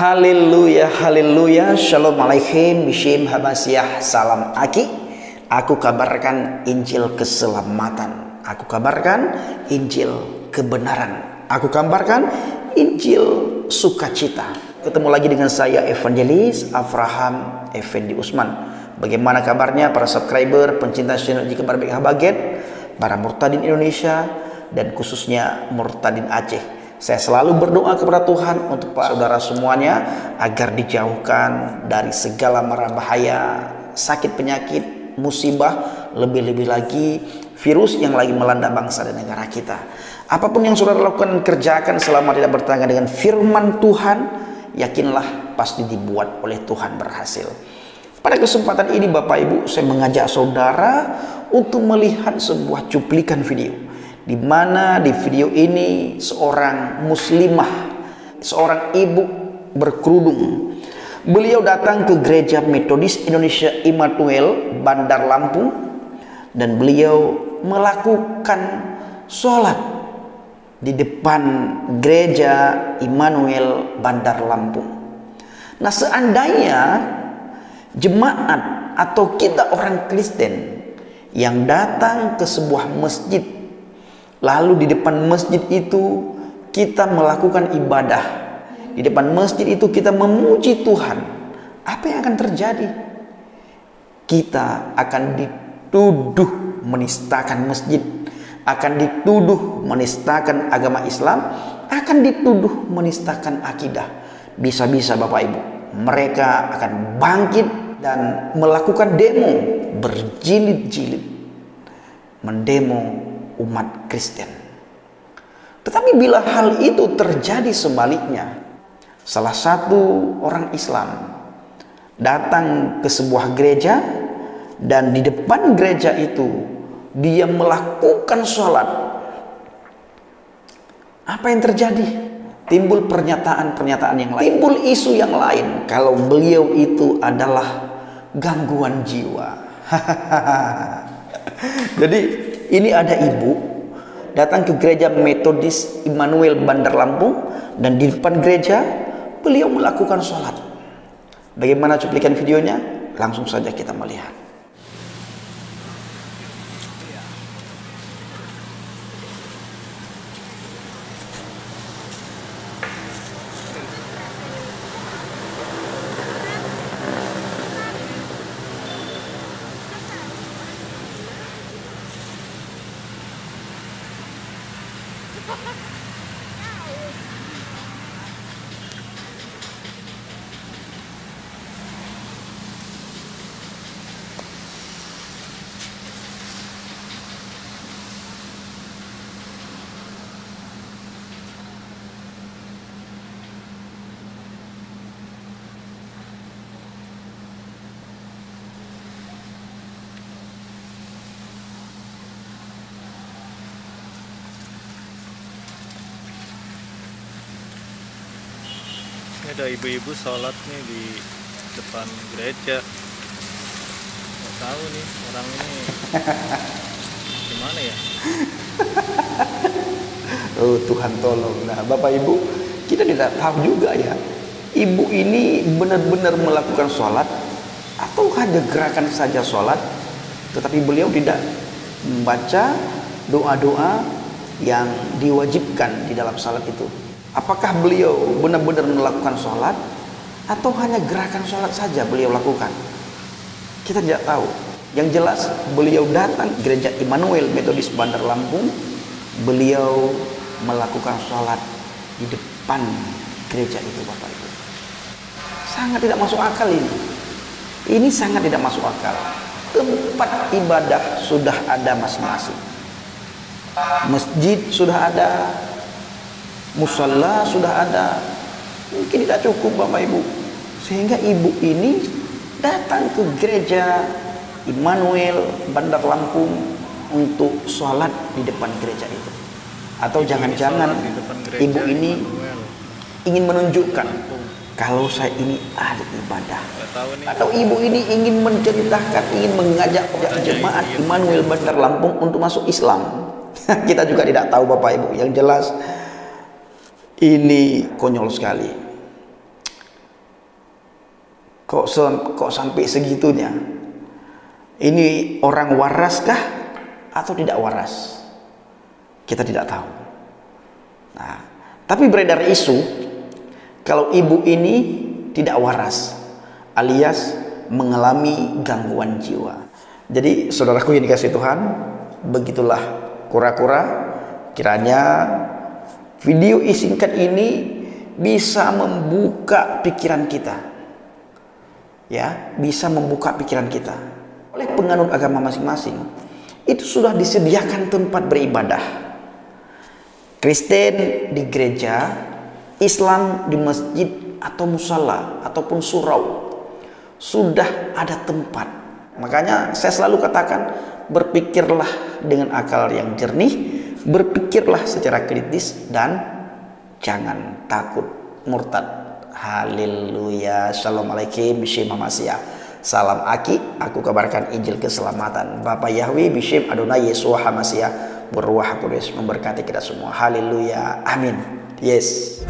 Haleluya, haleluya, shalom alaikum, bishim habasiyah, salam aki. Aku kabarkan Injil keselamatan. Aku kabarkan Injil kebenaran. Aku kabarkan Injil sukacita. Ketemu lagi dengan saya Evangelis Avraham Effendi Usman. Bagaimana kabarnya para subscriber, pencinta channel Jika Berbagi Baget, para murtadin Indonesia, dan khususnya murtadin Aceh. Saya selalu berdoa kepada Tuhan untuk para saudara semuanya agar dijauhkan dari segala mara bahaya, sakit penyakit, musibah, lebih-lebih lagi virus yang lagi melanda bangsa dan negara kita. Apapun yang saudara lakukan dan kerjakan selama tidak bertentangan dengan firman Tuhan, yakinlah pasti dibuat oleh Tuhan berhasil. Pada kesempatan ini Bapak Ibu, saya mengajak saudara untuk melihat sebuah cuplikan video, di mana di video ini seorang muslimah, seorang ibu berkerudung. Beliau datang ke Gereja Metodis Indonesia Immanuel Bandar Lampung dan beliau melakukan sholat di depan Gereja Immanuel Bandar Lampung. Nah, seandainya jemaat atau kita orang Kristen yang datang ke sebuah masjid, lalu di depan masjid itu kita melakukan ibadah, di depan masjid itu kita memuji Tuhan, apa yang akan terjadi? Kita akan dituduh menistakan masjid, akan dituduh menistakan agama Islam, akan dituduh menistakan akidah. Bisa-bisa Bapak Ibu, mereka akan bangkit dan melakukan demo berjilid-jilid, mendemo umat Kristen. Tetapi bila hal itu terjadi sebaliknya, salah satu orang Islam datang ke sebuah gereja dan di depan gereja itu dia melakukan sholat, apa yang terjadi? Timbul pernyataan-pernyataan yang lain, timbul isu yang lain kalau beliau itu adalah gangguan jiwa. Jadi ini ada ibu datang ke Gereja Metodis Immanuel Bandar Lampung dan di depan gereja beliau melakukan sholat. Bagaimana cuplikan videonya? Langsung saja kita melihat. Ini ada ibu-ibu sholat nih di depan gereja. Nggak tahu nih orang ini gimana ya. Oh Tuhan tolong. Nah Bapak Ibu, kita tidak tahu juga ya, ibu ini benar-benar melakukan sholat atau hanya gerakan saja sholat, tetapi beliau tidak membaca doa-doa yang diwajibkan di dalam salat itu. Apakah beliau benar-benar melakukan sholat atau hanya gerakan sholat saja beliau lakukan? Kita tidak tahu. Yang jelas beliau datang Gereja Immanuel Metodis Bandar Lampung, beliau melakukan sholat di depan gereja itu Bapak Ibu. Sangat tidak masuk akal ini. Ini sangat tidak masuk akal. Tempat ibadah sudah ada masing-masing. Masjid sudah ada, musalla sudah ada, mungkin tidak cukup Bapak Ibu, sehingga ibu ini datang ke Gereja Immanuel Bandar Lampung untuk sholat di depan gereja itu. Atau jangan-jangan ibu ini ingin menunjukkan kalau saya ini ahli ibadah, atau ibu ini ingin menceritakan, ingin mengajak jemaat Immanuel Bandar Lampung untuk masuk Islam. Kita juga tidak tahu Bapak Ibu. Yang jelas ini konyol sekali. Kok sampai segitunya? Ini orang waraskah atau tidak waras? Kita tidak tahu. Nah, tapi beredar isu kalau ibu ini tidak waras, alias mengalami gangguan jiwa. Jadi saudaraku yang dikasihi Tuhan, begitulah kura-kura. Kiranya video singkat ini bisa membuka pikiran kita, ya, bisa membuka pikiran kita. Oleh penganut agama masing-masing, itu sudah disediakan tempat beribadah. Kristen di gereja, Islam di masjid atau musala ataupun surau, sudah ada tempat. Makanya saya selalu katakan, berpikirlah dengan akal yang jernih, berpikirlah secara kritis, dan jangan takut murtad. Haleluya. Shalom alaikum Bishem Hamasiah. Salam Aki, aku kabarkan Injil keselamatan. Bapa Yahweh Bishem Adonai Yesua Hamasiah, berruah kudus memberkati kita semua. Haleluya. Amin. Yes.